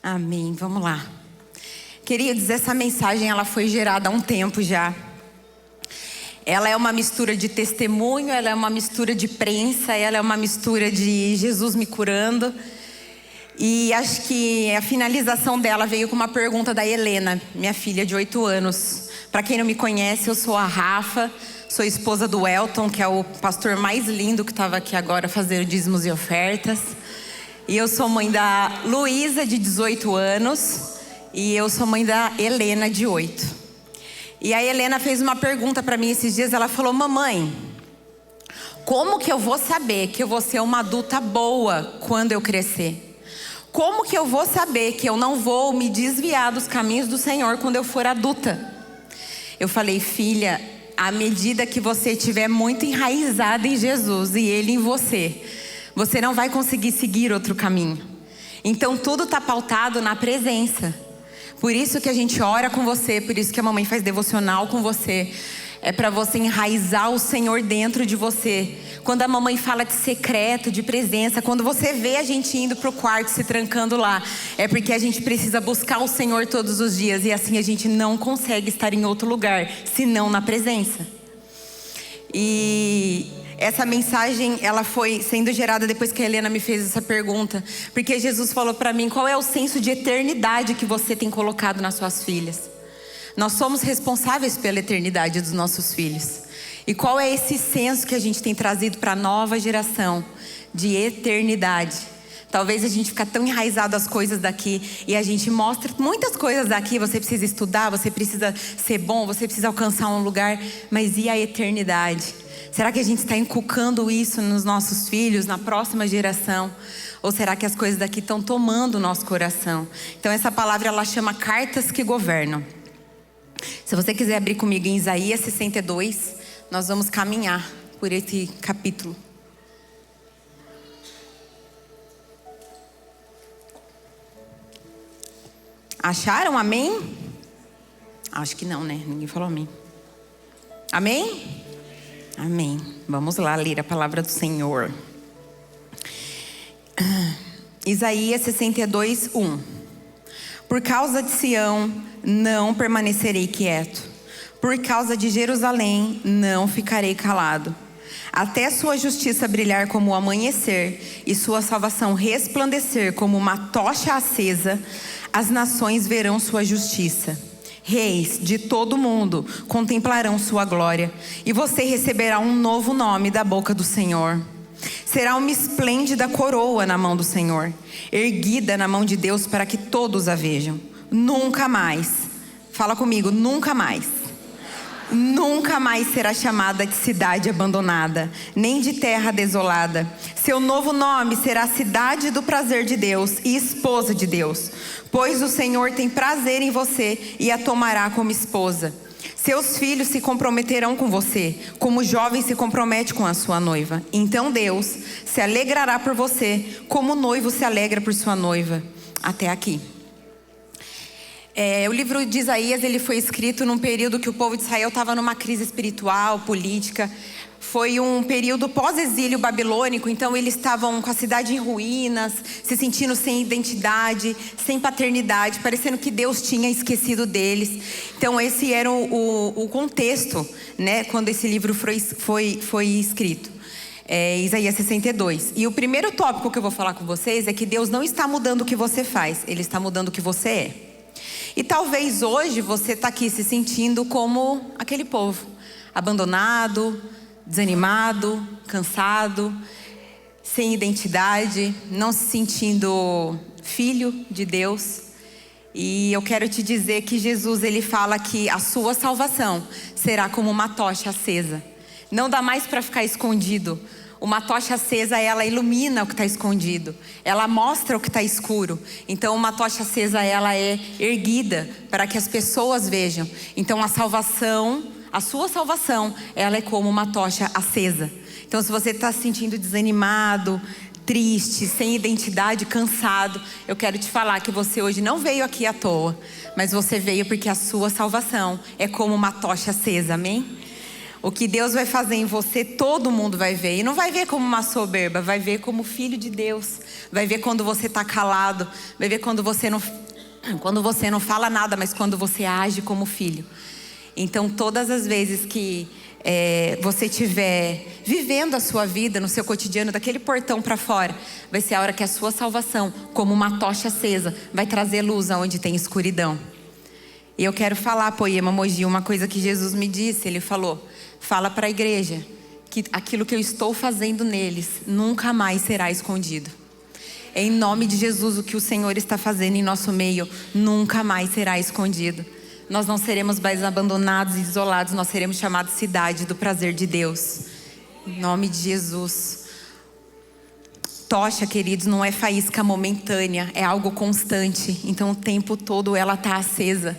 Amém, vamos lá. Queridos, essa mensagem ela foi gerada há um tempo já. Ela é uma mistura de testemunho, ela é uma mistura de prensa, ela é uma mistura de Jesus me curando. E acho que a finalização dela veio com uma pergunta da Helena, minha filha de 8 anos. Para quem não me conhece, eu sou a Rafa, sou esposa do Elton, que é o pastor mais lindo que estava aqui agora fazendo dízimos e ofertas. E eu sou mãe da Luísa, de 18 anos, e eu sou mãe da Helena, de 8. E a Helena fez uma pergunta para mim esses dias, ela falou: mamãe, como que eu vou saber que eu vou ser uma adulta boa quando eu crescer? Como que eu vou saber que eu não vou me desviar dos caminhos do Senhor quando eu for adulta? Eu falei: filha, à medida que você estiver muito enraizada em Jesus e Ele em você, você não vai conseguir seguir outro caminho. Então tudo está pautado na presença. Por isso que a gente ora com você, por isso que a mamãe faz devocional com você. É para você enraizar o Senhor dentro de você. Quando a mamãe fala de secreto, de presença, quando você vê a gente indo para o quarto, se trancando lá, é porque a gente precisa buscar o Senhor todos os dias. E assim a gente não consegue estar em outro lugar, senão na presença. E essa mensagem, ela foi sendo gerada depois que a Helena me fez essa pergunta. Porque Jesus falou para mim: qual é o senso de eternidade que você tem colocado nas suas filhas? Nós somos responsáveis pela eternidade dos nossos filhos. E qual é esse senso que a gente tem trazido para a nova geração de eternidade? Talvez a gente fica tão enraizado às coisas daqui e a gente mostra muitas coisas daqui. Você precisa estudar, você precisa ser bom, você precisa alcançar um lugar. Mas e a eternidade? Será que a gente está inculcando isso nos nossos filhos, na próxima geração? Ou será que as coisas daqui estão tomando o nosso coração? Então essa palavra ela chama cartas que governam. Se você quiser abrir comigo em Isaías 62, nós vamos caminhar por esse capítulo. Acharam? Amém? Acho que não, né? Ninguém falou amém. Amém? Amém. Vamos lá ler a palavra do Senhor. Isaías 62, 1. Por causa de Sião, não permanecerei quieto. Por causa de Jerusalém, não ficarei calado. Até sua justiça brilhar como o amanhecer e sua salvação resplandecer como uma tocha acesa, as nações verão sua justiça. Reis de todo o mundo contemplarão sua glória, e você receberá um novo nome da boca do Senhor. Será uma esplêndida coroa na mão do Senhor, erguida na mão de Deus para que todos a vejam. Nunca mais, fala comigo, nunca mais. Nunca mais será chamada de cidade abandonada, nem de terra desolada. Seu novo nome será cidade do prazer de Deus e esposa de Deus. Pois o Senhor tem prazer em você e a tomará como esposa. Seus filhos se comprometerão com você, como o jovem se compromete com a sua noiva. Então Deus se alegrará por você, como o noivo se alegra por sua noiva. Até aqui. O livro de Isaías ele foi escrito num período que o povo de Israel estava numa crise espiritual, política. Foi um período pós-exílio babilônico, então eles estavam com a cidade em ruínas, se sentindo sem identidade, sem paternidade, parecendo que Deus tinha esquecido deles. Então esse era o contexto, né, quando esse livro foi escrito. Isaías 62. E o primeiro tópico que eu vou falar com vocês é que Deus não está mudando o que você faz, Ele está mudando o que você é. E talvez hoje você está aqui se sentindo como aquele povo, abandonado, desanimado, cansado, sem identidade, não se sentindo filho de Deus. E eu quero te dizer que Jesus ele fala que a sua salvação será como uma tocha acesa. Não dá mais para ficar escondido. Uma tocha acesa, ela ilumina o que está escondido. Ela mostra o que está escuro. Então uma tocha acesa, ela é erguida para que as pessoas vejam. Então a salvação, a sua salvação, ela é como uma tocha acesa. Então se você está se sentindo desanimado, triste, sem identidade, cansado, eu quero te falar que você hoje não veio aqui à toa. Mas você veio porque a sua salvação é como uma tocha acesa, amém? O que Deus vai fazer em você, todo mundo vai ver. E não vai ver como uma soberba, vai ver como filho de Deus. Vai ver quando você está calado, vai ver quando você não fala nada, mas quando você age como filho. Então, todas as vezes que você estiver vivendo a sua vida no seu cotidiano, daquele portão para fora, vai ser a hora que a sua salvação, como uma tocha acesa, vai trazer luz aonde tem escuridão. E eu quero falar, Poema Mogi, uma coisa que Jesus me disse. Ele falou: fala para a igreja que aquilo que eu estou fazendo neles nunca mais será escondido. Em nome de Jesus, o que o Senhor está fazendo em nosso meio nunca mais será escondido. Nós não seremos mais abandonados e isolados, nós seremos chamados cidade do prazer de Deus. Em nome de Jesus. Tocha, queridos, não é faísca momentânea, é algo constante. Então o tempo todo ela está acesa.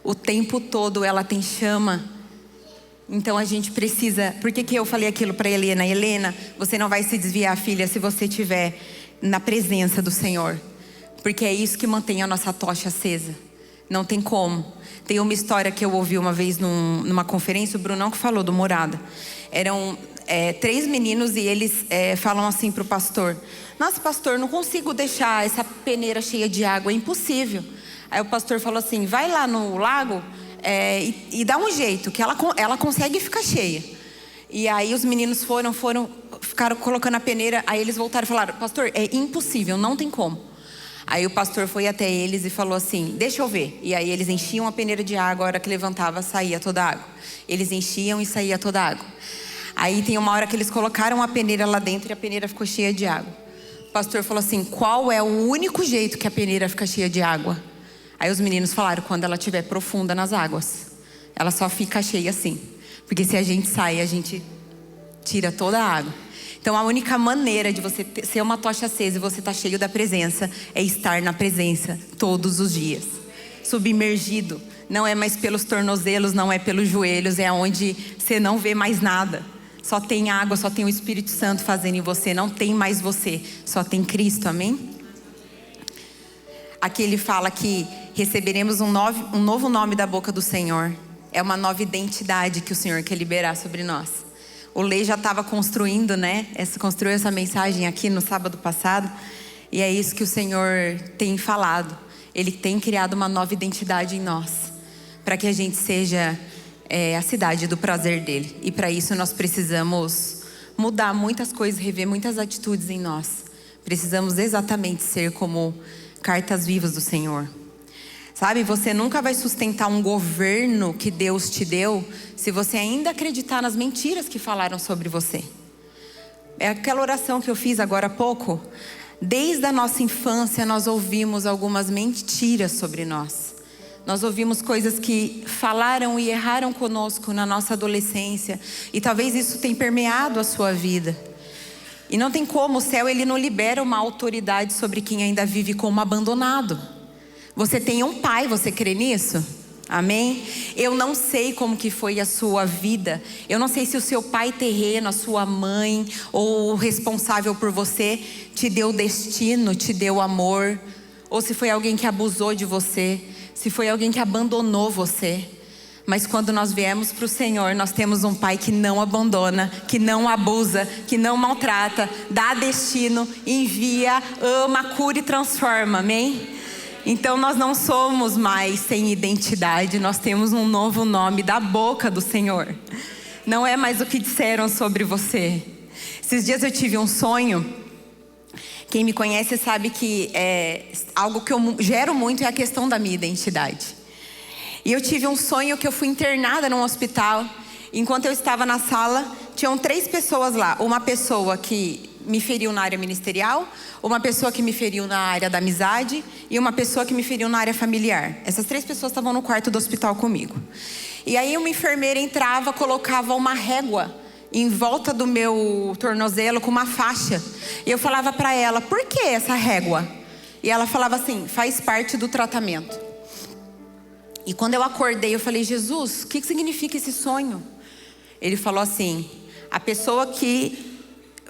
O tempo todo ela tem chama. Então a gente precisa... Por que eu falei aquilo para Helena? Helena, você não vai se desviar, filha, se você estiver na presença do Senhor. Porque é isso que mantém a nossa tocha acesa. Não tem como. Tem uma história que eu ouvi uma vez numa conferência, o Brunão que falou do Morada. Eram 3 meninos e eles falam assim para o pastor: nossa, pastor, não consigo deixar essa peneira cheia de água, é impossível. Aí o pastor falou assim: vai lá no lago e dá um jeito, que ela consegue ficar cheia. E aí os meninos ficaram colocando a peneira. Aí eles voltaram e falaram: pastor, é impossível, não tem como. Aí o pastor foi até eles e falou assim: deixa eu ver. E aí eles enchiam a peneira de água, a hora que levantava saía toda a água. Eles enchiam e saía toda a água. Aí tem uma hora que eles colocaram a peneira lá dentro e a peneira ficou cheia de água. O pastor falou assim: qual é o único jeito que a peneira fica cheia de água? Aí os meninos falaram: quando ela estiver profunda nas águas. Ela só fica cheia assim. Porque se a gente sai, a gente tira toda a água. Então a única maneira de você ser uma tocha acesa e você estar cheio da presença é estar na presença todos os dias. Submergido. Não é mais pelos tornozelos, não é pelos joelhos, é onde você não vê mais nada. Só tem água, só tem o Espírito Santo fazendo em você. Não tem mais você, só tem Cristo, amém? Aqui ele fala que receberemos um novo nome da boca do Senhor. É uma nova identidade que o Senhor quer liberar sobre nós. O Lê já estava construindo, né? Construiu essa mensagem aqui no sábado passado. E é isso que o Senhor tem falado. Ele tem criado uma nova identidade em nós. Para que a gente seja a cidade do prazer dele. E para isso nós precisamos mudar muitas coisas, rever muitas atitudes em nós. Precisamos exatamente ser como cartas vivas do Senhor. Sabe, você nunca vai sustentar um governo que Deus te deu se você ainda acreditar nas mentiras que falaram sobre você. É aquela oração que eu fiz agora há pouco. Desde a nossa infância nós ouvimos algumas mentiras sobre nós. Nós ouvimos coisas que falaram e erraram conosco na nossa adolescência. E talvez isso tenha permeado a sua vida. E não tem como, o céu ele não libera uma autoridade sobre quem ainda vive como abandonado. Você tem um pai, você crê nisso? Amém? Eu não sei como que foi a sua vida. Eu não sei se o seu pai terreno, a sua mãe, ou o responsável por você, te deu destino, te deu amor. Ou se foi alguém que abusou de você. Se foi alguém que abandonou você. Mas quando nós viemos para o Senhor, nós temos um pai que não abandona, que não abusa, que não maltrata, dá destino, envia, ama, cura e transforma. Amém? Então nós não somos mais sem identidade, nós temos um novo nome da boca do Senhor. Não é mais o que disseram sobre você. Esses dias eu tive um sonho. Quem me conhece sabe que algo que eu gero muito é a questão da minha identidade. E eu tive um sonho que eu fui internada num hospital. Enquanto eu estava na sala, tinham 3 pessoas lá. Uma pessoa que me feriu na área ministerial, uma pessoa que me feriu na área da amizade e uma pessoa que me feriu na área familiar. Essas 3 pessoas estavam no quarto do hospital comigo. E aí uma enfermeira entrava, colocava uma régua em volta do meu tornozelo com uma faixa. E eu falava para ela: por que essa régua? E ela falava assim: faz parte do tratamento. E quando eu acordei, eu falei: Jesus, o que significa esse sonho? Ele falou assim: a pessoa que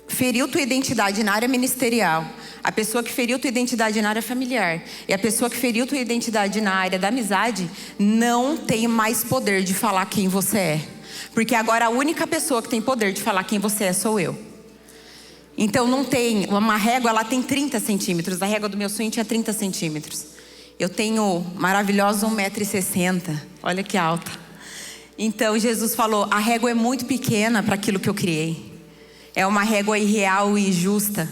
feriu tua identidade na área ministerial, a pessoa que feriu tua identidade na área familiar e a pessoa que feriu tua identidade na área da amizade não tem mais poder de falar quem você é. Porque agora a única pessoa que tem poder de falar quem você é sou eu. Então não tem, uma régua, ela tem 30 centímetros. A régua do meu sonho tinha 30 centímetros. Eu tenho maravilhosos 1,60 m. Olha que alta. Então Jesus falou, a régua é muito pequena para aquilo que eu criei. É uma régua irreal e injusta.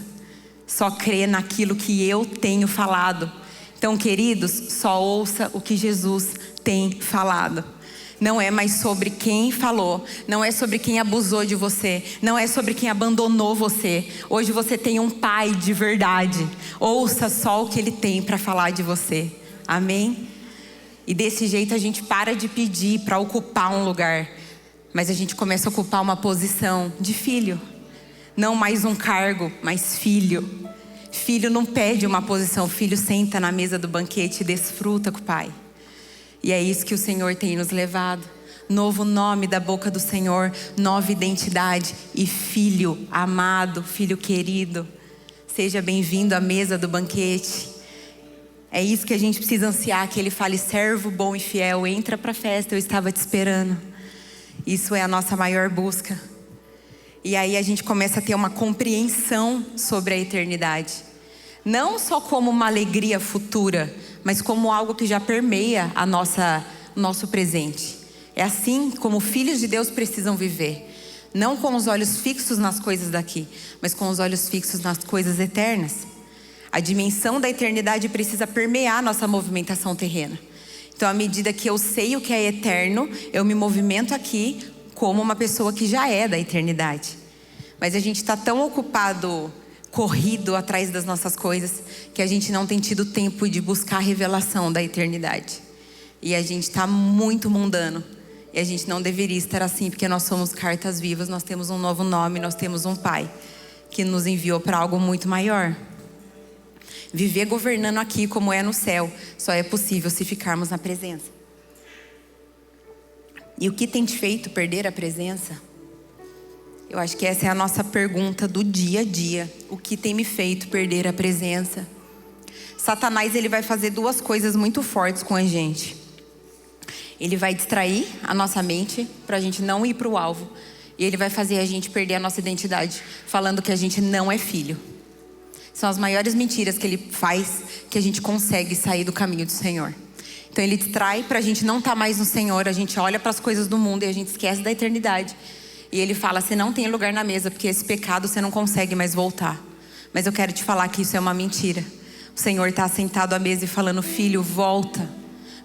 Só crê naquilo que eu tenho falado. Então, queridos, só ouça o que Jesus tem falado. Não é mais sobre quem falou. Não é sobre quem abusou de você. Não é sobre quem abandonou você. Hoje você tem um pai de verdade. Ouça só o que ele tem para falar de você. Amém? E desse jeito a gente para de pedir para ocupar um lugar. Mas a gente começa a ocupar uma posição de filho. Não mais um cargo, mas filho. Filho não pede uma posição. Filho senta na mesa do banquete e desfruta com o pai. E é isso que o Senhor tem nos levado. Novo nome da boca do Senhor. Nova identidade. E filho amado, filho querido. Seja bem-vindo à mesa do banquete. É isso que a gente precisa ansiar. Que Ele fale, servo bom e fiel, entra para a festa, eu estava te esperando. Isso é a nossa maior busca. E aí a gente começa a ter uma compreensão sobre a eternidade. Não só como uma alegria futura, mas como algo que já permeia nosso presente. É assim como filhos de Deus precisam viver. Não com os olhos fixos nas coisas daqui, mas com os olhos fixos nas coisas eternas. A dimensão da eternidade precisa permear nossa movimentação terrena. Então, à medida que eu sei o que é eterno, eu me movimento aqui como uma pessoa que já é da eternidade. Mas a gente está tão ocupado, corrido atrás das nossas coisas, que a gente não tem tido tempo de buscar a revelação da eternidade. E a gente está muito mundano. E a gente não deveria estar assim, porque nós somos cartas vivas, nós temos um novo nome, nós temos um Pai que nos enviou para algo muito maior. Viver governando aqui como é no céu só é possível se ficarmos na presença. E o que tem te feito perder a presença? Eu acho que essa é a nossa pergunta do dia a dia. O que tem me feito perder a presença? Satanás, ele vai fazer duas coisas muito fortes com a gente. Ele vai distrair a nossa mente para a gente não ir para o alvo. E ele vai fazer a gente perder a nossa identidade, falando que a gente não é filho. São as maiores mentiras que ele faz, que a gente consegue sair do caminho do Senhor. Então ele distrai para a gente não estar mais no Senhor. A gente olha para as coisas do mundo e a gente esquece da eternidade. E ele fala, você não tem lugar na mesa, porque esse pecado você não consegue mais voltar. Mas eu quero te falar que isso é uma mentira. O Senhor está sentado à mesa e falando, filho, volta.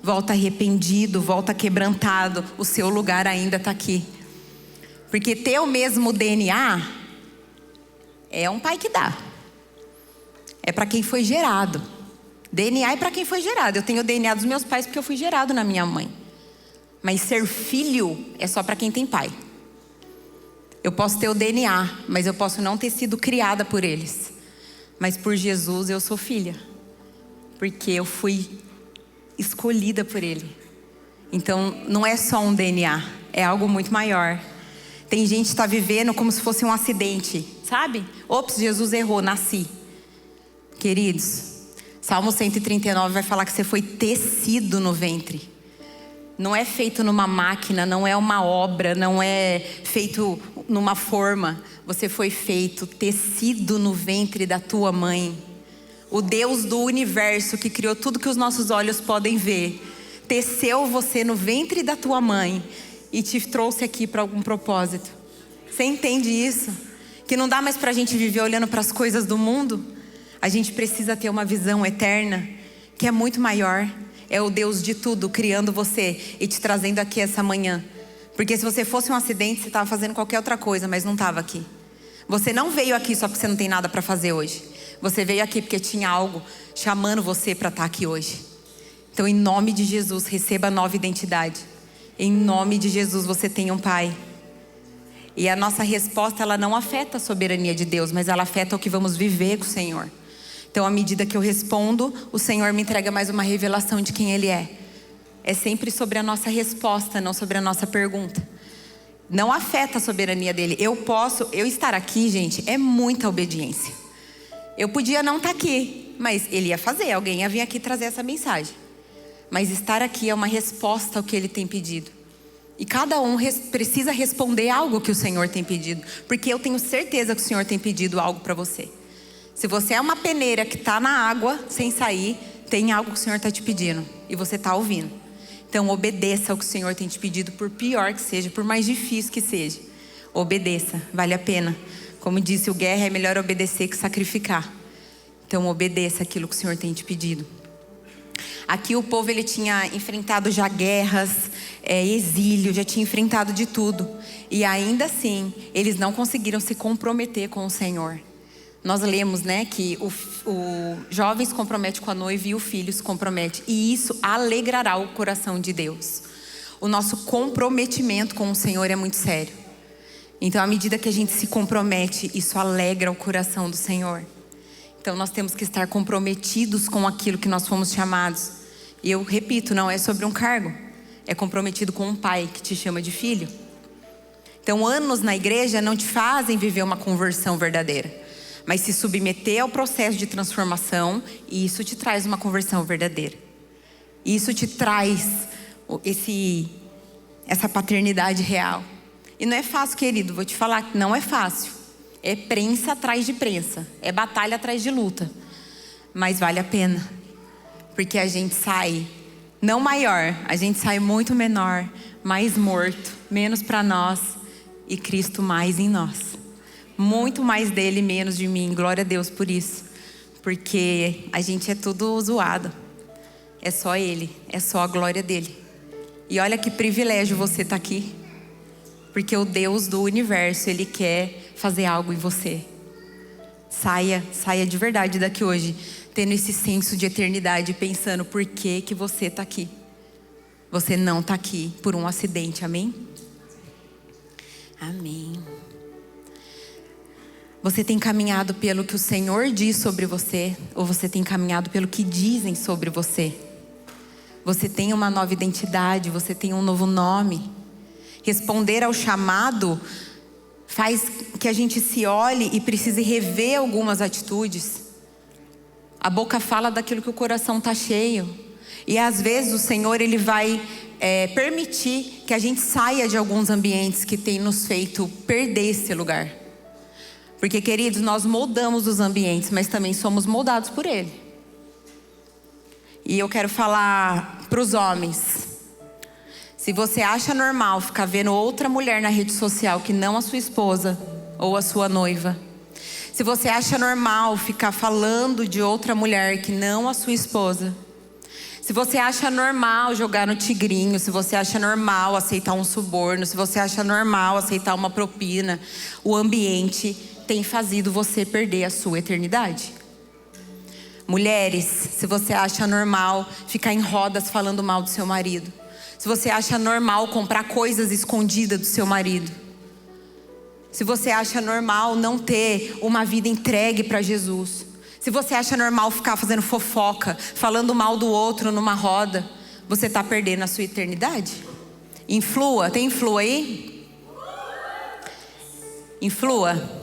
Volta arrependido, volta quebrantado. O seu lugar ainda está aqui. Porque ter o mesmo DNA é um pai que dá. É para quem foi gerado. DNA é para quem foi gerado. Eu tenho o DNA dos meus pais porque eu fui gerado na minha mãe. Mas ser filho é só para quem tem pai. Eu posso ter o DNA, mas eu posso não ter sido criada por eles. Mas por Jesus eu sou filha. Porque eu fui escolhida por Ele. Então não é só um DNA, é algo muito maior. Tem gente que está vivendo como se fosse um acidente, sabe? Ops, Jesus errou, nasci. Queridos, Salmo 139 vai falar que você foi tecido no ventre. Não é feito numa máquina, não é uma obra, não é feito numa forma. Você foi feito, tecido no ventre da tua mãe. O Deus do universo que criou tudo que os nossos olhos podem ver, teceu você no ventre da tua mãe e te trouxe aqui para algum propósito. Você entende isso? Que não dá mais para a gente viver olhando para as coisas do mundo. A gente precisa ter uma visão eterna que é muito maior. É o Deus de tudo criando você e te trazendo aqui essa manhã. Porque se você fosse um acidente, você estava fazendo qualquer outra coisa, mas não estava aqui. Você não veio aqui só porque você não tem nada para fazer hoje. Você veio aqui porque tinha algo chamando você para estar aqui hoje. Então, em nome de Jesus, receba a nova identidade. Em nome de Jesus, você tem um Pai. E a nossa resposta, ela não afeta a soberania de Deus, mas ela afeta o que vamos viver com o Senhor. Então, à medida que eu respondo, o Senhor me entrega mais uma revelação de quem Ele é. É sempre sobre a nossa resposta, não sobre a nossa pergunta. Não afeta a soberania dEle. Eu estar aqui, gente, é muita obediência. Eu podia não estar aqui, mas Ele ia fazer. Alguém ia vir aqui trazer essa mensagem. Mas estar aqui é uma resposta ao que Ele tem pedido. E cada um precisa responder algo que o Senhor tem pedido. Porque eu tenho certeza que o Senhor tem pedido algo para você. Se você é uma peneira que está na água sem sair, tem algo que o Senhor está te pedindo. E você está ouvindo. Então obedeça ao que o Senhor tem te pedido, por pior que seja, por mais difícil que seja. Obedeça, vale a pena. Como disse o Guerra, é melhor obedecer que sacrificar. Então obedeça aquilo que o Senhor tem te pedido. Aqui o povo ele tinha enfrentado já guerras, exílio, já tinha enfrentado de tudo. E ainda assim, eles não conseguiram se comprometer com o Senhor. Nós lemos, né, que o jovem se compromete com a noiva e o filho se compromete. E isso alegrará o coração de Deus. O nosso comprometimento com o Senhor é muito sério. Então, à medida que a gente se compromete, isso alegra o coração do Senhor. Então, nós temos que estar comprometidos com aquilo que nós fomos chamados. E eu repito, não é sobre um cargo. É comprometido com um pai que te chama de filho. Então, anos na igreja não te fazem viver uma conversão verdadeira. Mas se submeter ao processo de transformação, e isso te traz uma conversão verdadeira. Isso te traz essa paternidade real. E não é fácil, querido, vou te falar que não é fácil. É prensa atrás de prensa, é batalha atrás de luta. Mas vale a pena. Porque a gente sai, não maior, a gente sai muito menor, mais morto, menos para nós e Cristo mais em nós. Muito mais dele, menos de mim. Glória a Deus por isso. Porque a gente é tudo zoado. É só ele, é só a glória dele. E olha que privilégio você estar aqui. Porque o Deus do universo, ele quer fazer algo em você. Saia de verdade daqui hoje, tendo esse senso de eternidade, pensando por que você está aqui. Você não está aqui por um acidente, amém? Amém. Você tem caminhado pelo que o Senhor diz sobre você, ou você tem caminhado pelo que dizem sobre você? Você tem uma nova identidade, você tem um novo nome. Responder ao chamado faz que a gente se olhe e precise rever algumas atitudes. A boca fala daquilo que o coração está cheio. E às vezes o Senhor ele vai permitir que a gente saia de alguns ambientes que tem nos feito perder esse lugar. Porque, queridos, nós moldamos os ambientes, mas também somos moldados por Ele. E eu quero falar para os homens. Se você acha normal ficar vendo outra mulher na rede social que não a sua esposa ou a sua noiva. Se você acha normal ficar falando de outra mulher que não a sua esposa. Se você acha normal jogar no tigrinho, se você acha normal aceitar um suborno, se você acha normal aceitar uma propina, o ambiente tem fazido você perder a sua eternidade. Mulheres, se você acha normal ficar em rodas falando mal do seu marido. Se você acha normal comprar coisas escondidas do seu marido. Se você acha normal não ter uma vida entregue para Jesus. Se você acha normal ficar fazendo fofoca, falando mal do outro numa roda, você está perdendo a sua eternidade. Influa, tem influa aí? Influa.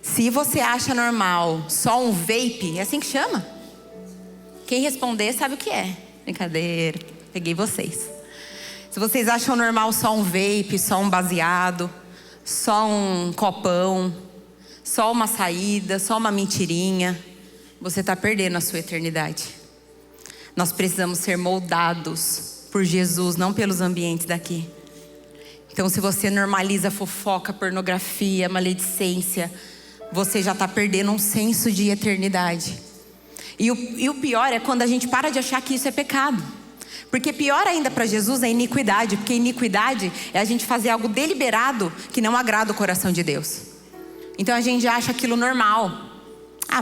Se você acha normal só um vape, é assim que chama? Quem responder sabe o que é. Brincadeira, peguei vocês. Se vocês acham normal só um vape, só um baseado, só um copão, só uma saída, só uma mentirinha, você está perdendo a sua eternidade. Nós precisamos ser moldados por Jesus, não pelos ambientes daqui. Então, se você normaliza fofoca, pornografia, maledicência, você já está perdendo um senso de eternidade. E o pior é quando a gente para de achar que isso é pecado. Porque pior ainda para Jesus é iniquidade. Porque iniquidade é a gente fazer algo deliberado que não agrada o coração de Deus. Então a gente já acha aquilo normal.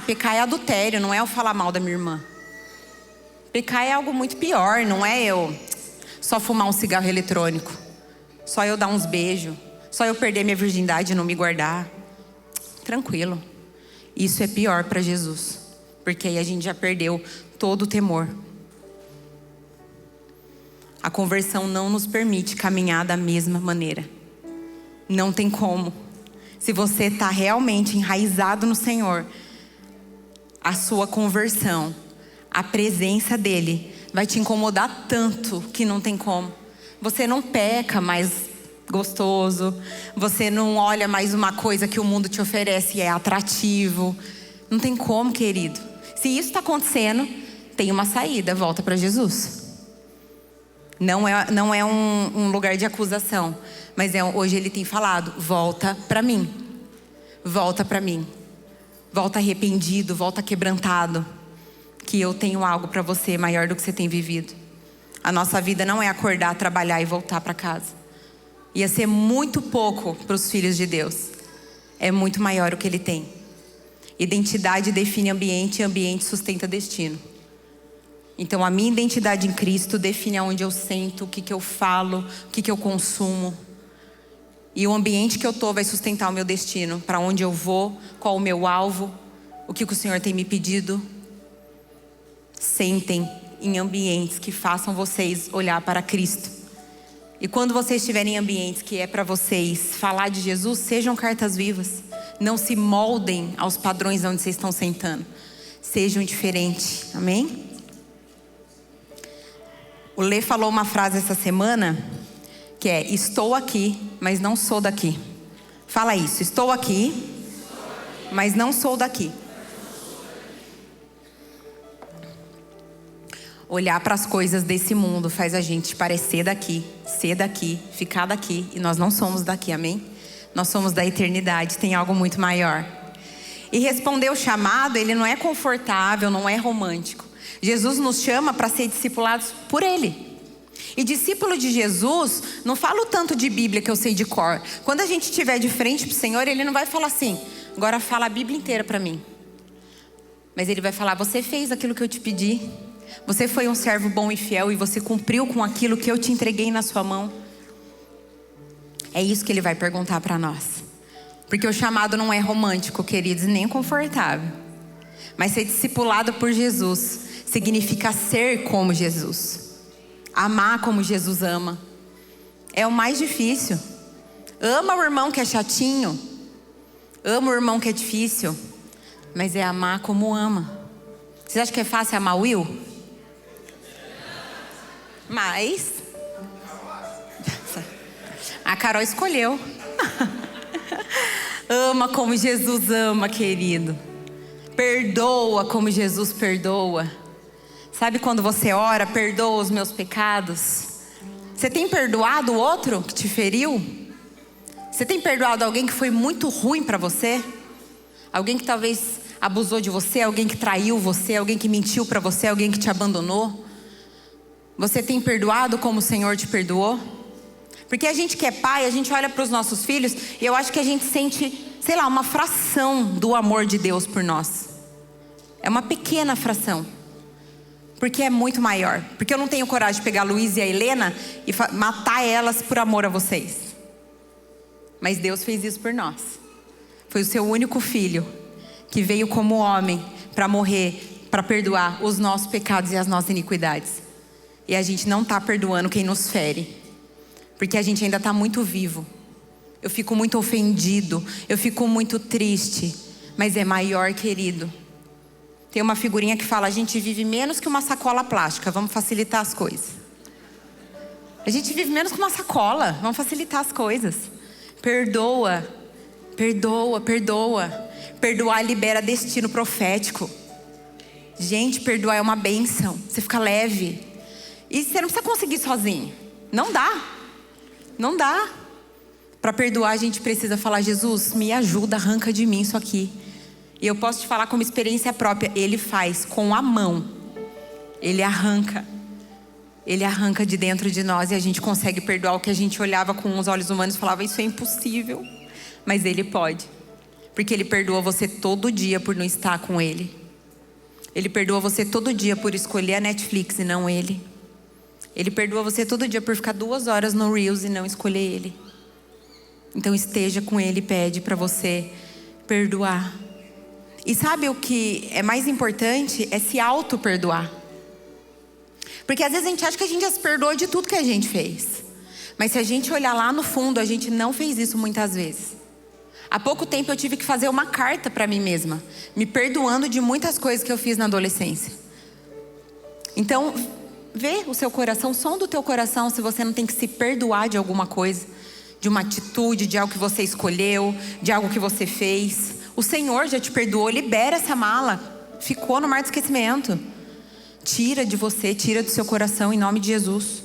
Pecar é adultério, não é eu falar mal da minha irmã. Pecar é algo muito pior, não é eu só fumar um cigarro eletrônico. Só eu dar uns beijos. Só eu perder minha virgindade e não me guardar. Tranquilo. Isso é pior para Jesus. Porque aí a gente já perdeu todo o temor. A conversão não nos permite caminhar da mesma maneira. Não tem como. Se você está realmente enraizado no Senhor, a sua conversão, a presença dele vai te incomodar tanto que não tem como. Você não peca mais gostoso. Você não olha mais uma coisa que o mundo te oferece e é atrativo. Não tem como, querido. Se isso está acontecendo, tem uma saída, volta para Jesus. Não é um lugar de acusação, mas hoje ele tem falado, volta para mim. Volta para mim. Volta arrependido, volta quebrantado. Que eu tenho algo para você maior do que você tem vivido. A nossa vida não é acordar, trabalhar e voltar para casa. Ia ser muito pouco para os filhos de Deus. É muito maior o que ele tem. Identidade define ambiente e ambiente sustenta destino. Então a minha identidade em Cristo define aonde eu sento, o que eu falo, o que eu consumo. E o ambiente que eu estou vai sustentar o meu destino. Para onde eu vou, qual o meu alvo, o que o Senhor tem me pedido. Sentem em ambientes que façam vocês olhar para Cristo. E quando vocês estiverem em ambientes que é para vocês falar de Jesus, sejam cartas vivas. Não se moldem aos padrões onde vocês estão sentando. Sejam diferentes. Amém? O Lê falou uma frase essa semana que é: estou aqui, mas não sou daqui. Fala isso: estou aqui, mas não sou daqui. Olhar para as coisas desse mundo faz a gente parecer daqui, ser daqui, ficar daqui. E nós não somos daqui, amém? Nós somos da eternidade, tem algo muito maior. E responder o chamado, ele não é confortável, não é romântico. Jesus nos chama para ser discipulados por Ele. E discípulo de Jesus, não falo tanto de Bíblia que eu sei de cor. Quando a gente estiver de frente para o Senhor, Ele não vai falar assim: agora fala a Bíblia inteira para mim. Mas Ele vai falar: você fez aquilo que eu te pedi. Você foi um servo bom e fiel e você cumpriu com aquilo que eu te entreguei na sua mão. É isso que Ele vai perguntar para nós. Porque o chamado não é romântico, queridos, nem confortável. Mas ser discipulado por Jesus significa ser como Jesus. Amar como Jesus ama. É o mais difícil. Ama o irmão que é chatinho. Ama o irmão que é difícil. Mas é amar como ama. Vocês acham que é fácil amar o Will? Mas a Carol escolheu. Ama como Jesus ama, querido. Perdoa como Jesus perdoa. Sabe quando você ora, perdoa os meus pecados? Você tem perdoado o outro que te feriu? Você tem perdoado alguém que foi muito ruim para você? Alguém que talvez abusou de você, alguém que traiu você, alguém que mentiu para você, alguém que te abandonou? Você tem perdoado como o Senhor te perdoou? Porque a gente que é pai, a gente olha para os nossos filhos e eu acho que a gente sente, sei lá, uma fração do amor de Deus por nós. É uma pequena fração. Porque é muito maior. Porque eu não tenho coragem de pegar a Luísa e a Helena e matar elas por amor a vocês. Mas Deus fez isso por nós. Foi o seu único filho que veio como homem para morrer, para perdoar os nossos pecados e as nossas iniquidades. E a gente não está perdoando quem nos fere. Porque a gente ainda está muito vivo. Eu fico muito ofendido. Eu fico muito triste. Mas é maior, querido. Tem uma figurinha que fala: a gente vive menos que uma sacola plástica. Vamos facilitar as coisas. A gente vive menos que uma sacola. Vamos facilitar as coisas. Perdoa. Perdoa, perdoa. Perdoar libera destino profético. Gente, perdoar é uma bênção. Você fica leve. E você não precisa conseguir sozinho. Não dá. Não dá. Para perdoar a gente precisa falar: Jesus, me ajuda, arranca de mim isso aqui. E eu posso te falar como experiência própria. Ele faz com a mão. Ele arranca. Ele arranca de dentro de nós e a gente consegue perdoar o que a gente olhava com os olhos humanos e falava: isso é impossível. Mas Ele pode. Porque Ele perdoa você todo dia por não estar com Ele. Ele perdoa você todo dia por escolher a Netflix e não Ele. Ele perdoa você todo dia por ficar 2 horas no Reels e não escolher Ele. Então esteja com Ele e pede para você perdoar. E sabe o que é mais importante? É se auto-perdoar. Porque às vezes a gente acha que a gente já se perdoa de tudo que a gente fez. Mas se a gente olhar lá no fundo, a gente não fez isso muitas vezes. Há pouco tempo eu tive que fazer uma carta para mim mesma, me perdoando de muitas coisas que eu fiz na adolescência. Então, vê o seu coração, som do teu coração, se você não tem que se perdoar de alguma coisa, de uma atitude, de algo que você escolheu, de algo que você fez. O Senhor já te perdoou, libera essa mala. Ficou no mar do esquecimento. Tira de você, tira do seu coração em nome de Jesus.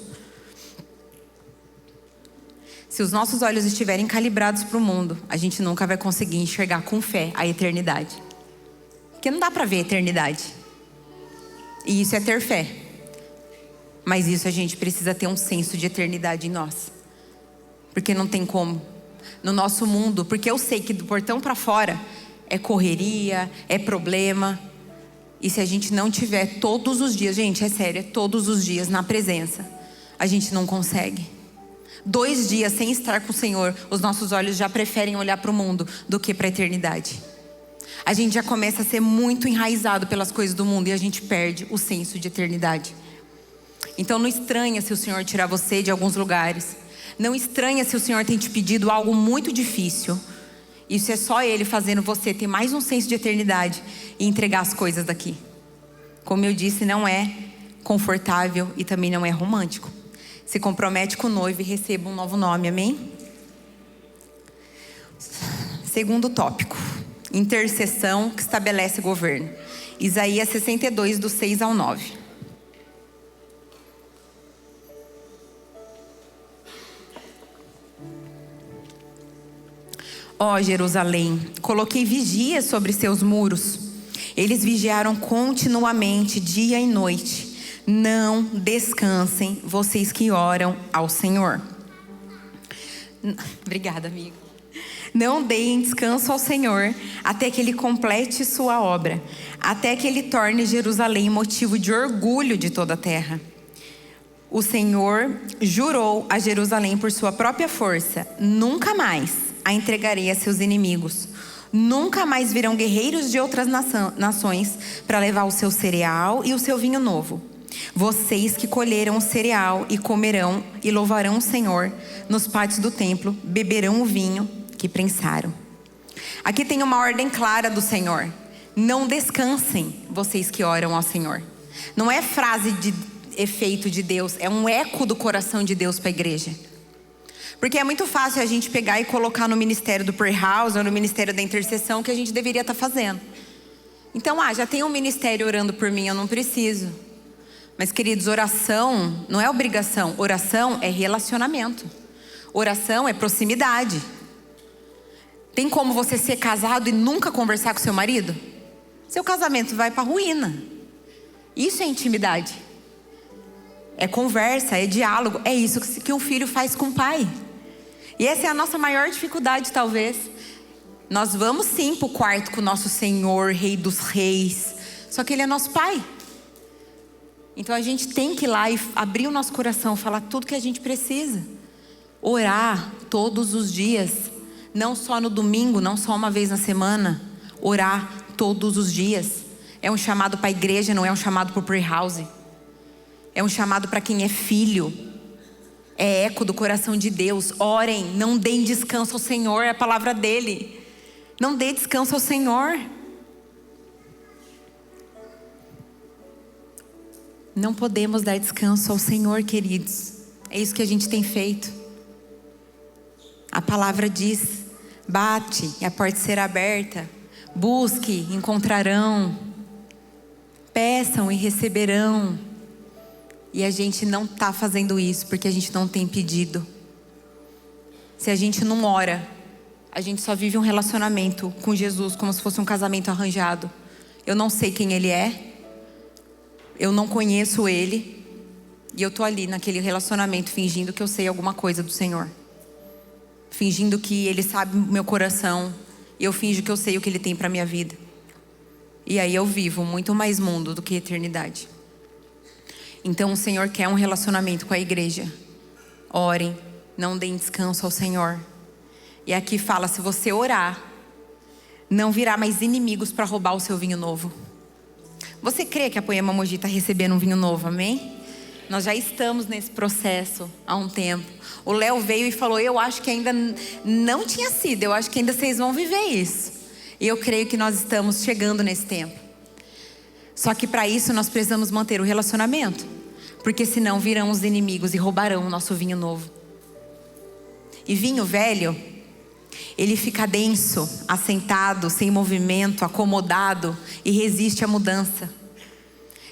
Se os nossos olhos estiverem calibrados para o mundo, a gente nunca vai conseguir enxergar com fé a eternidade. Porque não dá para ver a eternidade. E isso é ter fé. Mas isso a gente precisa ter um senso de eternidade em nós. Porque não tem como. No nosso mundo, porque eu sei que do portão para fora é correria, é problema. E se a gente não tiver todos os dias, gente, é sério, é todos os dias na presença, a gente não consegue. 2 dias sem estar com o Senhor, os nossos olhos já preferem olhar para o mundo do que para a eternidade. A gente já começa a ser muito enraizado pelas coisas do mundo e a gente perde o senso de eternidade. Então não estranha se o Senhor tirar você de alguns lugares. Não estranha se o Senhor tem te pedido algo muito difícil. Isso é só Ele fazendo você ter mais um senso de eternidade e entregar as coisas daqui. Como eu disse, não é confortável e também não é romântico. Se compromete com o noivo e receba um novo nome, amém? Segundo tópico, intercessão que estabelece governo. Isaías 62, do 6 ao 9. Ó Jerusalém, coloquei vigias sobre seus muros. Eles vigiaram continuamente, dia e noite. Não descansem, vocês que oram ao Senhor. Obrigada, amigo. Não deem descanso ao Senhor, até que Ele complete sua obra. Até que Ele torne Jerusalém motivo de orgulho de toda a terra. O Senhor jurou a Jerusalém por sua própria força: nunca mais a entregarei a seus inimigos. Nunca mais virão guerreiros de outras nações para levar o seu cereal e o seu vinho novo. Vocês que colheram o cereal e comerão e louvarão o Senhor nos pátios do templo, beberão o vinho que prensaram. Aqui tem uma ordem clara do Senhor: não descansem, vocês que oram ao Senhor. Não é frase de efeito de Deus, é um eco do coração de Deus para a igreja. Porque é muito fácil a gente pegar e colocar no ministério do prayer house ou no ministério da intercessão que a gente deveria estar fazendo. Então, já tem um ministério orando por mim, eu não preciso. Mas, queridos, oração não é obrigação. Oração é relacionamento. Oração é proximidade. Tem como você ser casado e nunca conversar com seu marido? Seu casamento vai para a ruína. Isso é intimidade. É conversa, é diálogo. É isso que um filho faz com o pai. E essa é a nossa maior dificuldade, talvez. Nós vamos sim para o quarto com o nosso Senhor, Rei dos Reis. Só que Ele é nosso pai. Então a gente tem que ir lá e abrir o nosso coração, falar tudo que a gente precisa. Orar todos os dias. Não só no domingo, não só uma vez na semana. Orar todos os dias. É um chamado para a igreja, não é um chamado para o prayer house. É um chamado para quem é filho. É eco do coração de Deus. Orem, não deem descanso ao Senhor, é a palavra dele. Não dê descanso ao Senhor. Não podemos dar descanso ao Senhor, queridos. É isso que a gente tem feito. A palavra diz: bate e a porta será aberta. Busque, encontrarão. Peçam e receberão. E a gente não está fazendo isso porque a gente não tem pedido. Se a gente não ora, a gente só vive um relacionamento com Jesus como se fosse um casamento arranjado. Eu não sei quem Ele é. Eu não conheço Ele. E eu estou ali naquele relacionamento fingindo que eu sei alguma coisa do Senhor. Fingindo que Ele sabe o meu coração. E eu finjo que eu sei o que Ele tem para a minha vida. E aí eu vivo muito mais mundo do que eternidade. Então o Senhor quer um relacionamento com a igreja. Orem, não deem descanso ao Senhor. E aqui fala: se você orar, não virá mais inimigos para roubar o seu vinho novo. Você crê que a Poema Mogi está recebendo um vinho novo, amém? Nós já estamos nesse processo há um tempo. O Léo veio e falou: eu acho que ainda não tinha sido, eu acho que ainda vocês vão viver isso. E eu creio que nós estamos chegando nesse tempo. Só que para isso nós precisamos manter o relacionamento. Porque senão virão os inimigos e roubarão o nosso vinho novo. E vinho velho, ele fica denso, assentado, sem movimento, acomodado e resiste à mudança.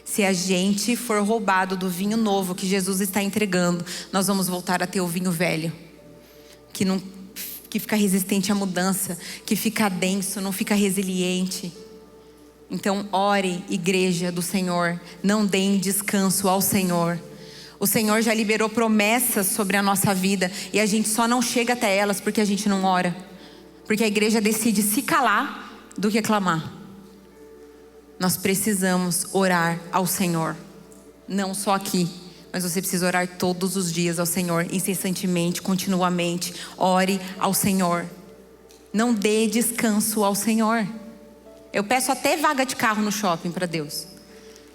Se a gente for roubado do vinho novo que Jesus está entregando, nós vamos voltar a ter o vinho velho, que fica resistente à mudança, que fica denso, não fica resiliente. Então ore, igreja do Senhor, não deem descanso ao Senhor. O Senhor já liberou promessas sobre a nossa vida e a gente só não chega até elas porque a gente não ora. Porque a igreja decide se calar do que clamar. Nós precisamos orar ao Senhor. Não só aqui, mas você precisa orar todos os dias ao Senhor, incessantemente, continuamente. Ore ao Senhor. Não dê descanso ao Senhor. Eu peço até vaga de carro no shopping para Deus.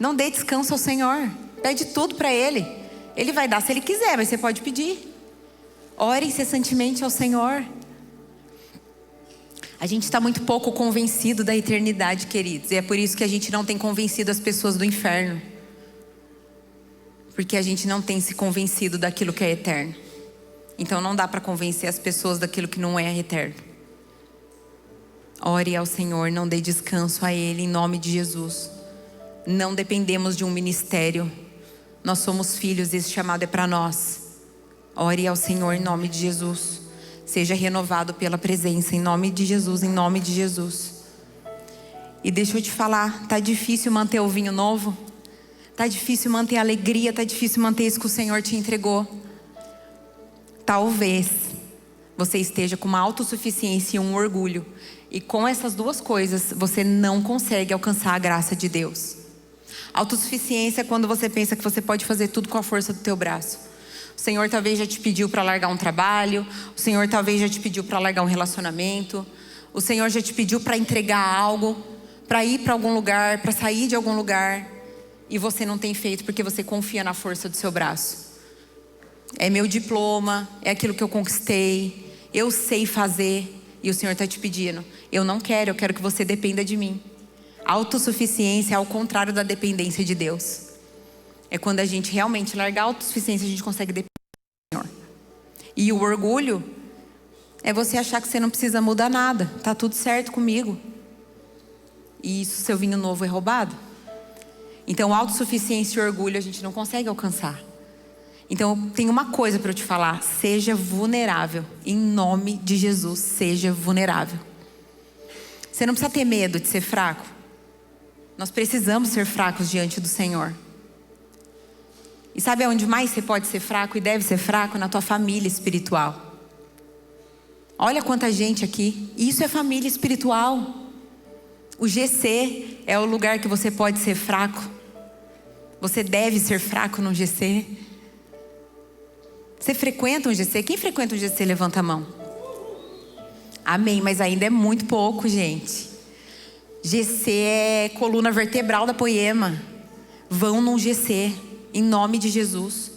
Não dê descanso ao Senhor. Pede tudo para Ele. Ele vai dar se Ele quiser, mas você pode pedir. Ore incessantemente ao Senhor. A gente está muito pouco convencido da eternidade, queridos. E é por isso que a gente não tem convencido as pessoas do inferno. Porque a gente não tem se convencido daquilo que é eterno. Então não dá para convencer as pessoas daquilo que não é eterno. Ore ao Senhor, não dê descanso a Ele em nome de Jesus. Não dependemos de um ministério. Nós somos filhos e esse chamado é para nós. Ore ao Senhor em nome de Jesus. Seja renovado pela presença em nome de Jesus, em nome de Jesus. E deixa eu te falar, tá difícil manter o vinho novo? Tá difícil manter a alegria, tá difícil manter isso que o Senhor te entregou? Talvez você esteja com uma autossuficiência e um orgulho. E com essas duas coisas, você não consegue alcançar a graça de Deus. Autossuficiência é quando você pensa que você pode fazer tudo com a força do teu braço. O Senhor talvez já te pediu para largar um trabalho. O Senhor talvez já te pediu para largar um relacionamento. O Senhor já te pediu para entregar algo, para ir para algum lugar, para sair de algum lugar. E você não tem feito porque você confia na força do seu braço. É meu diploma, é aquilo que eu conquistei, eu sei fazer. E o Senhor está te pedindo, eu não quero, eu quero que você dependa de mim. Autossuficiência é ao contrário da dependência de Deus. É quando a gente realmente largar a autossuficiência, a gente consegue depender do Senhor. E o orgulho é você achar que você não precisa mudar nada, tá tudo certo comigo. E isso, seu vinho novo é roubado. Então autossuficiência e orgulho a gente não consegue alcançar. Então tem uma coisa para eu te falar: seja vulnerável, em nome de Jesus, seja vulnerável. Você não precisa ter medo de ser fraco. Nós precisamos ser fracos diante do Senhor. E sabe aonde mais você pode ser fraco e deve ser fraco? Na tua família espiritual. Olha quanta gente aqui, isso é família espiritual. O GC é o lugar que você pode ser fraco. Você deve ser fraco no GC. Você frequenta um GC? Quem frequenta um GC, levanta a mão. Amém, mas ainda é muito pouco, gente. GC é coluna vertebral da Poema. Vão num GC, em nome de Jesus.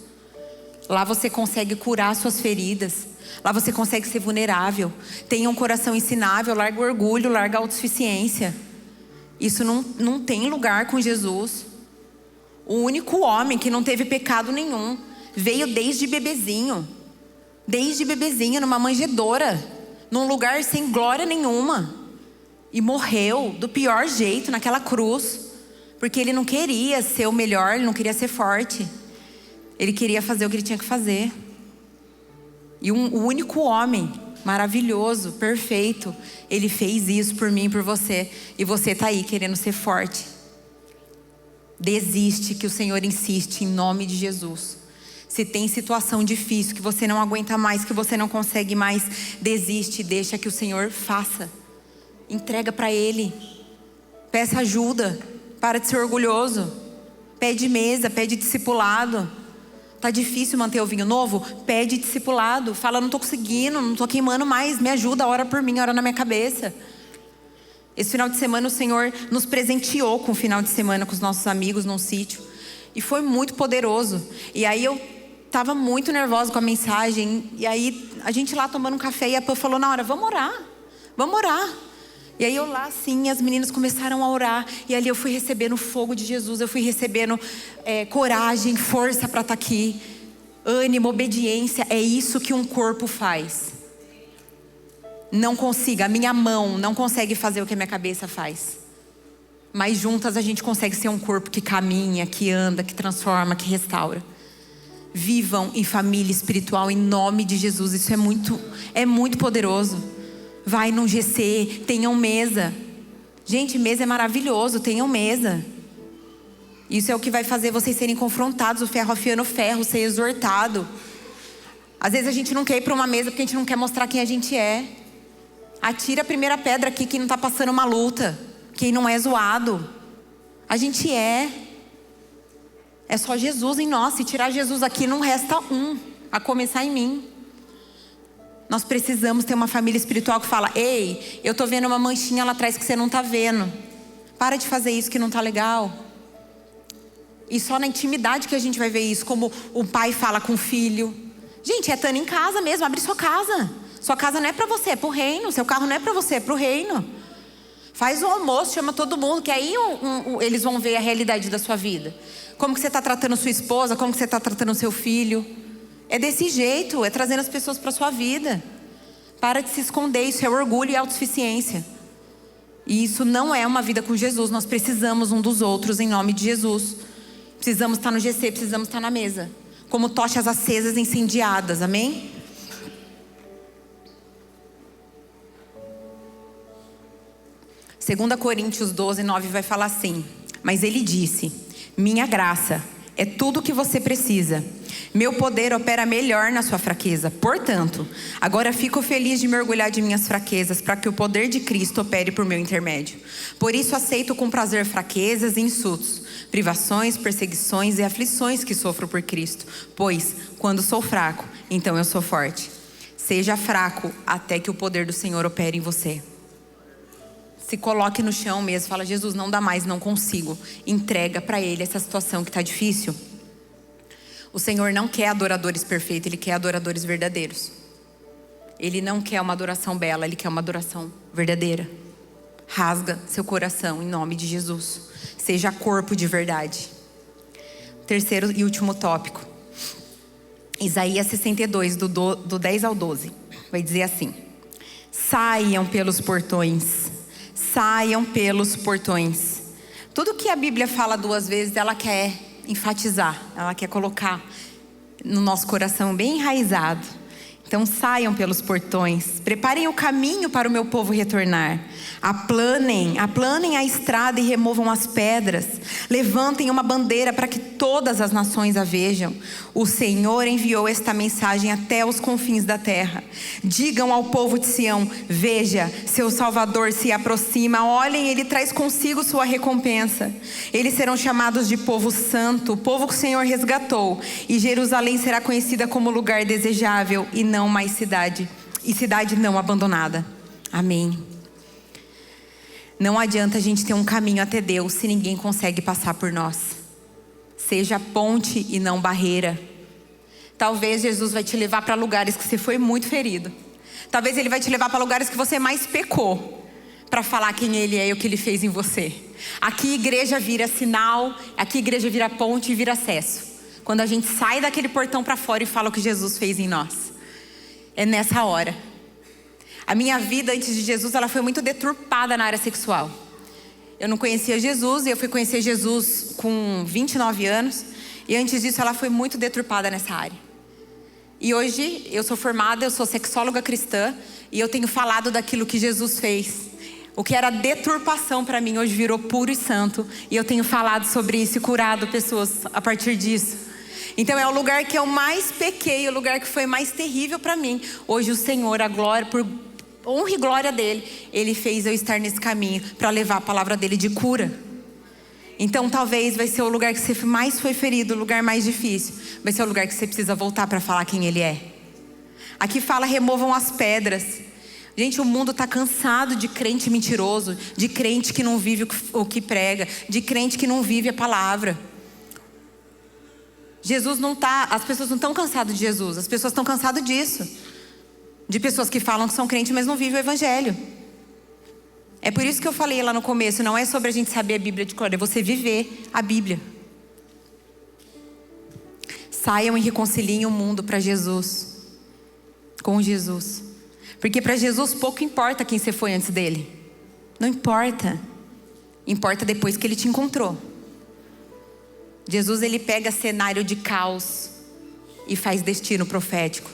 Lá você consegue curar suas feridas. Lá você consegue ser vulnerável. Tenha um coração ensinável, larga o orgulho, larga a autossuficiência. Isso não tem lugar com Jesus. O único homem que não teve pecado nenhum veio desde bebezinho, numa manjedoura, num lugar sem glória nenhuma, e morreu do pior jeito naquela cruz, porque ele não queria ser o melhor, ele não queria ser forte, ele queria fazer o que ele tinha que fazer. E o único homem maravilhoso, perfeito, ele fez isso por mim e por você, e você está aí querendo ser forte. Desiste, que o Senhor insiste, em nome de Jesus. Se tem situação difícil, que você não aguenta mais, que você não consegue mais, desiste, deixa que o Senhor faça. Entrega para Ele. Peça ajuda. Para de ser orgulhoso. Pede mesa, pede discipulado. Tá difícil manter o vinho novo? Pede discipulado. Fala, não tô conseguindo, não tô queimando mais, me ajuda, ora por mim, ora na minha cabeça. Esse final de semana o Senhor nos presenteou com o final de semana com os nossos amigos num sítio. E foi muito poderoso. E aí eu estava muito nervosa com a mensagem. E aí a gente lá tomando um café e a Pã falou na hora, vamos orar. E aí eu lá assim, as meninas começaram a orar. E ali eu fui recebendo o fogo de Jesus. Eu fui recebendo coragem, força para estar aqui. Ânimo, obediência. É isso que um corpo faz. Não consigo, a minha mão não consegue fazer o que a minha cabeça faz. Mas juntas a gente consegue ser um corpo que caminha, que anda, que transforma, que restaura. Vivam em família espiritual em nome de Jesus. Isso é muito poderoso. Vai num GC, tenham mesa. Gente, mesa é maravilhoso, tenham mesa. Isso é o que vai fazer vocês serem confrontados, o ferro afiando o ferro, ser exortado. Às vezes a gente não quer ir para uma mesa porque a gente não quer mostrar quem a gente é. Atira a primeira pedra aqui quem não está passando uma luta, quem não é zoado. A gente é só Jesus em nós. Se tirar Jesus aqui não resta um, a começar em mim. Nós precisamos ter uma família espiritual que fala: ei, eu tô vendo uma manchinha lá atrás que você não tá vendo. Para de fazer isso que não tá legal. E só na intimidade que a gente vai ver isso. Como o pai fala com o filho. Gente, é estando em casa mesmo, abre sua casa. Sua casa não é para você, é pro reino. Seu carro não é para você, é pro reino. Faz o almoço, chama todo mundo, que aí eles vão ver a realidade da sua vida. Como que você está tratando sua esposa, como que você está tratando seu filho. É desse jeito, é trazendo as pessoas para sua vida. Para de se esconder, isso é orgulho e autossuficiência. E isso não é uma vida com Jesus. Nós precisamos um dos outros em nome de Jesus. Precisamos estar no GC, precisamos estar na mesa. Como tochas acesas incendiadas, amém? Segunda Coríntios 12, 9 vai falar assim: mas ele disse: minha graça é tudo o que você precisa. Meu poder opera melhor na sua fraqueza. Portanto, agora fico feliz de me orgulhar de minhas fraquezas, para que o poder de Cristo opere por meu intermédio. Por isso aceito com prazer fraquezas e insultos, privações, perseguições e aflições que sofro por Cristo. Pois, quando sou fraco, então eu sou forte. Seja fraco até que o poder do Senhor opere em você. Se coloque no chão mesmo, fala: Jesus, não dá mais, não consigo. Entrega para Ele essa situação que está difícil. O Senhor não quer adoradores perfeitos, Ele quer adoradores verdadeiros. Ele não quer uma adoração bela, Ele quer uma adoração verdadeira. Rasga seu coração em nome de Jesus. Seja corpo de verdade. Terceiro e último tópico. Isaías 62, do 10 ao 12. Vai dizer assim: saiam pelos portões. Saiam pelos portões. Tudo que a Bíblia fala duas vezes, ela quer enfatizar. Ela quer colocar no nosso coração bem enraizado. Então saiam pelos portões. Preparem o caminho para o meu povo retornar. Aplanem a estrada e removam as pedras. Levantem uma bandeira para que todas as nações a vejam. O Senhor enviou esta mensagem até os confins da terra. Digam ao povo de Sião: veja, seu Salvador se aproxima. Olhem, ele traz consigo sua recompensa. Eles serão chamados de povo santo, o povo que o Senhor resgatou. E Jerusalém será conhecida como lugar desejável e não mais cidade, e cidade não abandonada. Amém. Não adianta a gente ter um caminho até Deus se ninguém consegue passar por nós. Seja ponte e não barreira. Talvez Jesus vai te levar para lugares que você foi muito ferido. Talvez Ele vai te levar para lugares que você mais pecou, para falar quem Ele é e o que Ele fez em você. Aqui igreja vira sinal, aqui igreja vira ponte e vira acesso. Quando a gente sai daquele portão para fora e fala o que Jesus fez em nós. É nessa hora. A minha vida antes de Jesus, ela foi muito deturpada na área sexual. Eu não conhecia Jesus e eu fui conhecer Jesus com 29 anos. E antes disso ela foi muito deturpada nessa área. E hoje eu sou formada, eu sou sexóloga cristã. E eu tenho falado daquilo que Jesus fez. O que era deturpação para mim hoje virou puro e santo. E eu tenho falado sobre isso e curado pessoas a partir disso. Então é o lugar que eu mais pequei, o lugar que foi mais terrível para mim. Hoje o Senhor, a glória, por honra e glória dele, Ele fez eu estar nesse caminho para levar a palavra dele de cura. Então talvez vai ser o lugar que você mais foi ferido, o lugar mais difícil. Vai ser o lugar que você precisa voltar para falar quem Ele é. Aqui fala: removam as pedras. Gente, o mundo está cansado de crente mentiroso, de crente que não vive o que prega, de crente que não vive a palavra. Jesus não está, as pessoas não estão cansadas de Jesus, as pessoas estão cansadas disso. De pessoas que falam que são crentes, mas não vivem o evangelho. É por isso que eu falei lá no começo, não é sobre a gente saber a Bíblia de cor, é você viver a Bíblia. Saiam e reconciliem o mundo para Jesus, com Jesus. Porque para Jesus pouco importa quem você foi antes dele. Não importa. Importa depois que ele te encontrou. Jesus, ele pega cenário de caos e faz destino profético.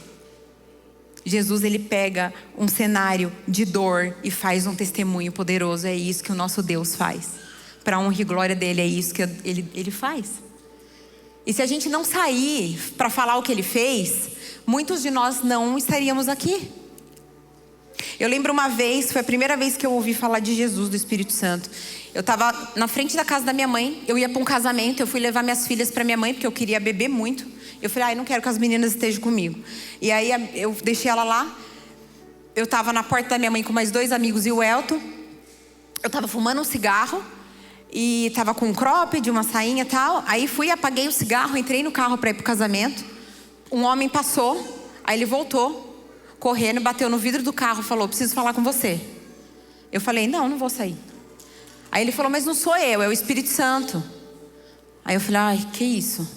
Jesus, ele pega um cenário de dor e faz um testemunho poderoso. É isso que o nosso Deus faz. Para a honra e glória dele, é isso que ele faz. E se a gente não sair para falar o que ele fez, muitos de nós não estaríamos aqui. Eu lembro uma vez, foi a primeira vez que eu ouvi falar de Jesus, do Espírito Santo. Eu estava na frente da casa da minha mãe, eu ia para um casamento, eu fui levar minhas filhas para minha mãe, porque eu queria beber muito. Eu falei, não quero que as meninas estejam comigo. E aí eu deixei ela lá, eu estava na porta da minha mãe com mais 2 amigos e o Elton. Eu estava fumando um cigarro, e estava com um cropped, uma sainha e tal. Aí fui, apaguei o cigarro, entrei no carro para ir para o casamento. Um homem passou, aí ele voltou, correndo, bateu no vidro do carro, falou, preciso falar com você. Eu falei, não vou sair. Aí ele falou, mas não sou eu, é o Espírito Santo. Aí eu falei, ai, que isso?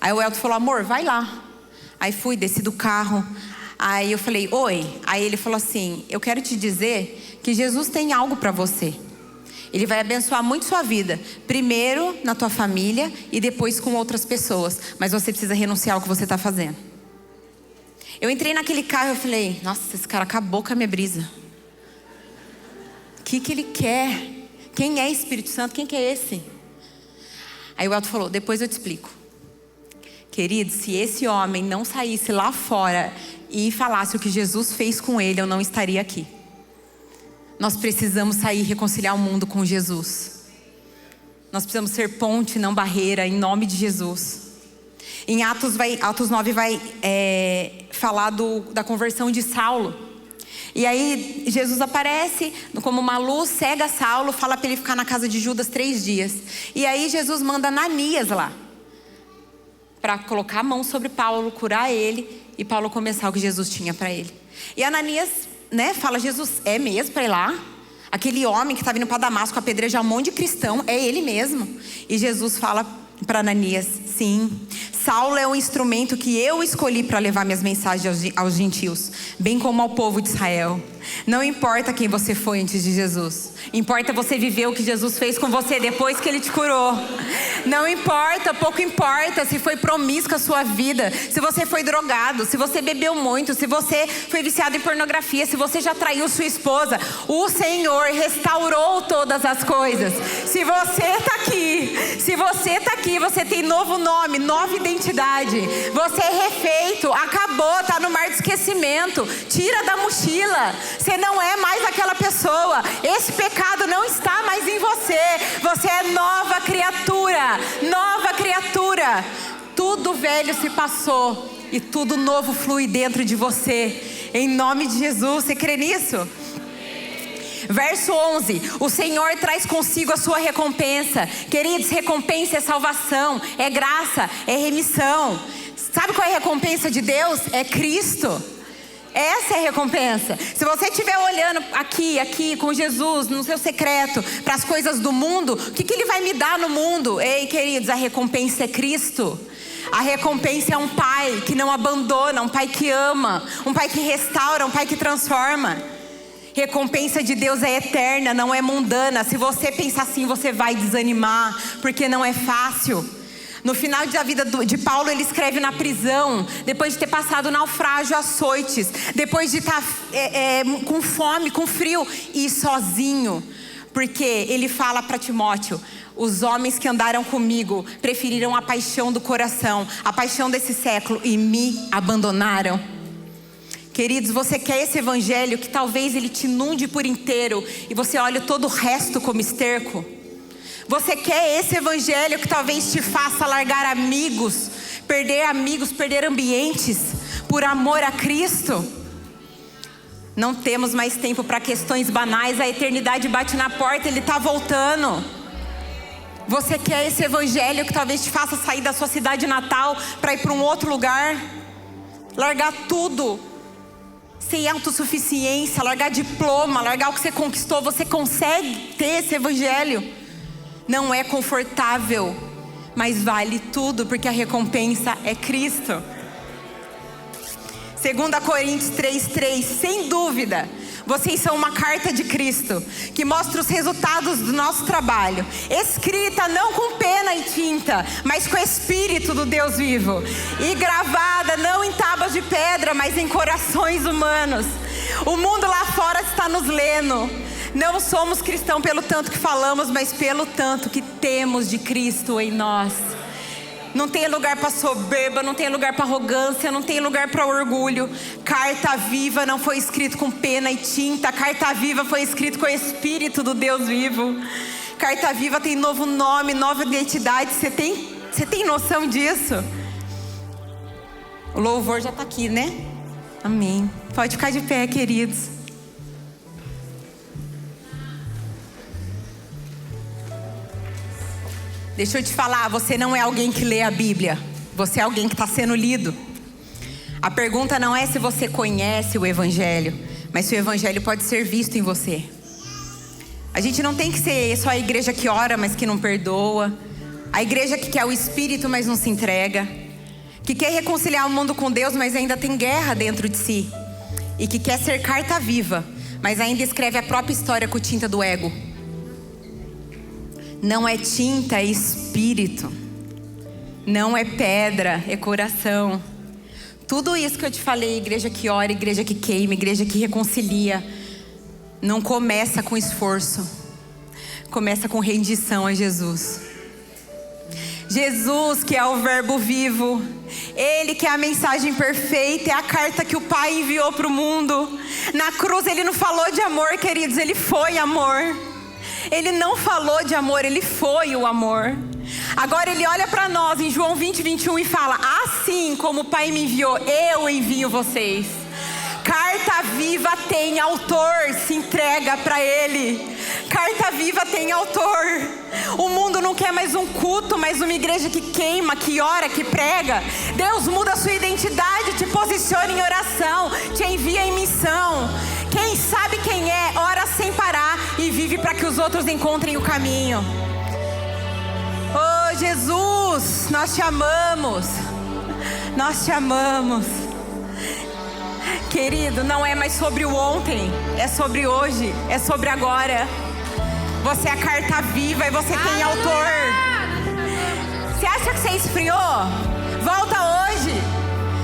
Aí o Elton falou, amor, vai lá. Aí fui, desci do carro. Aí eu falei, oi. Aí ele falou assim, eu quero te dizer que Jesus tem algo para você. Ele vai abençoar muito sua vida. Primeiro na tua família e depois com outras pessoas. Mas você precisa renunciar ao que você está fazendo. Eu entrei naquele carro e falei, nossa, esse cara acabou com a minha brisa. O que ele quer? Quem é Espírito Santo? Quem que é esse? Aí o Elton falou, depois eu te explico. Querido, se esse homem não saísse lá fora e falasse o que Jesus fez com ele, eu não estaria aqui. Nós precisamos sair e reconciliar o mundo com Jesus. Nós precisamos ser ponte, não barreira, em nome de Jesus. Em Atos 9 vai falar da conversão de Saulo. E aí Jesus aparece como uma luz, cega Saulo, fala para ele ficar na casa de Judas 3 dias. E aí Jesus manda Ananias lá, para colocar a mão sobre Paulo, curar ele, e Paulo começar o que Jesus tinha para ele. E Ananias, fala, Jesus, é mesmo para ir lá? Aquele homem que está vindo para Damasco apedrejar um monte de cristão, é ele mesmo? E Jesus fala para Ananias, sim, Saulo é o instrumento que eu escolhi para levar minhas mensagens aos gentios, bem como ao povo de Israel. Não importa quem você foi antes de Jesus, importa você viver o que Jesus fez com você depois que Ele te curou. Não importa, pouco importa se foi promíscua a sua vida, se você foi drogado, se você bebeu muito, se você foi viciado em pornografia, se você já traiu sua esposa. O Senhor restaurou todas as coisas. Se você está aqui, você tem novo nome, nova identidade. Você é refeito, acabou, está no mar de esquecimento. Tira da mochila. Você não é mais aquela pessoa. Esse pecado não está mais em você. Você é nova criatura. Nova criatura. Tudo velho se passou e tudo novo flui dentro de você. Em nome de Jesus. Você crê nisso? Verso 11, o Senhor traz consigo a sua recompensa. Queridos, recompensa é salvação, é graça, é remissão. Sabe qual é a recompensa de Deus? É Cristo. Essa é a recompensa. Se você estiver olhando aqui com Jesus, no seu secreto, para as coisas do mundo, o que Ele vai me dar no mundo? Ei, queridos, a recompensa é Cristo. A recompensa é um pai que não abandona, um pai que ama, um pai que restaura, um pai que transforma. Recompensa de Deus é eterna, não é mundana. Se você pensar assim, você vai desanimar, porque não é fácil. No final da vida de Paulo, ele escreve na prisão, depois de ter passado naufrágio, açoites, depois de estar com fome, com frio e sozinho. Porque ele fala para Timóteo, os homens que andaram comigo preferiram a paixão do coração, a paixão desse século e me abandonaram. Queridos, você quer esse evangelho que talvez ele te inunde por inteiro e você olha todo o resto como esterco? Você quer esse evangelho que talvez te faça largar amigos, perder ambientes por amor a Cristo? Não temos mais tempo para questões banais, a eternidade bate na porta, Ele está voltando. Você quer esse evangelho que talvez te faça sair da sua cidade natal para ir para um outro lugar? Largar tudo? sem autossuficiência, largar diploma, largar o que você conquistou. Você consegue ter esse evangelho. Não é confortável, mas vale tudo, porque a recompensa é Cristo. 2 Coríntios 3:3, sem dúvida, vocês são uma carta de Cristo, que mostra os resultados do nosso trabalho, escrita não com pena e tinta, mas com o Espírito do Deus vivo, e gravada não em tábuas de pedra, mas em corações humanos. O mundo lá fora está nos lendo. Não somos cristãos pelo tanto que falamos, mas pelo tanto que temos de Cristo em nós. Não tem lugar para soberba, não tem lugar para arrogância, não tem lugar para orgulho. Carta viva não foi escrito com pena e tinta. Carta viva foi escrito com o Espírito do Deus vivo. Carta viva tem novo nome, nova identidade. Você tem noção disso? O louvor já está aqui, né? Amém. Pode ficar de pé, queridos. Deixa eu te falar, você não é alguém que lê a Bíblia. Você é alguém que está sendo lido. A pergunta não é se você conhece o Evangelho, mas se o Evangelho pode ser visto em você. A gente não tem que ser só a igreja que ora, mas que não perdoa. A igreja que quer o Espírito, mas não se entrega. Que quer reconciliar o mundo com Deus, mas ainda tem guerra dentro de si. E que quer ser carta viva, mas ainda escreve a própria história com tinta do ego. Não é tinta, é espírito. Não é pedra, é coração. Tudo isso que eu te falei, igreja que ora, igreja que queima, igreja que reconcilia, não começa com esforço. Começa com rendição a Jesus. Jesus, que é o verbo vivo, Ele que é a mensagem perfeita, é a carta que o Pai enviou para o mundo. Na cruz Ele não falou de amor, queridos, Ele foi amor. Ele não falou de amor, Ele foi o amor. Agora Ele olha para nós em João 20:21 e fala: assim como o Pai me enviou, eu envio vocês. Carta viva tem autor, se entrega para Ele. Carta viva tem autor. O mundo não quer mais um culto, mas uma igreja que queima, que ora, que prega. Deus muda a sua identidade, te posiciona em oração, te envia em missão. Quem sabe quem é, ora sem parar e vive para que os outros encontrem o caminho. Oh Jesus, nós te amamos. Nós te amamos. Querido, não é mais sobre o ontem, é sobre hoje, é sobre agora. Você é a carta viva e você tem autor. Você acha que você esfriou? Volta hoje.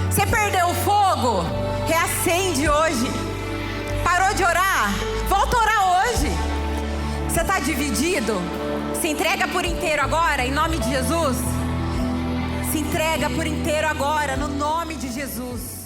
Você perdeu o fogo? Reacende hoje. Parou de orar? Volta a orar hoje. Você está dividido? Se entrega por inteiro agora, em nome de Jesus. Se entrega por inteiro agora, no nome de Jesus.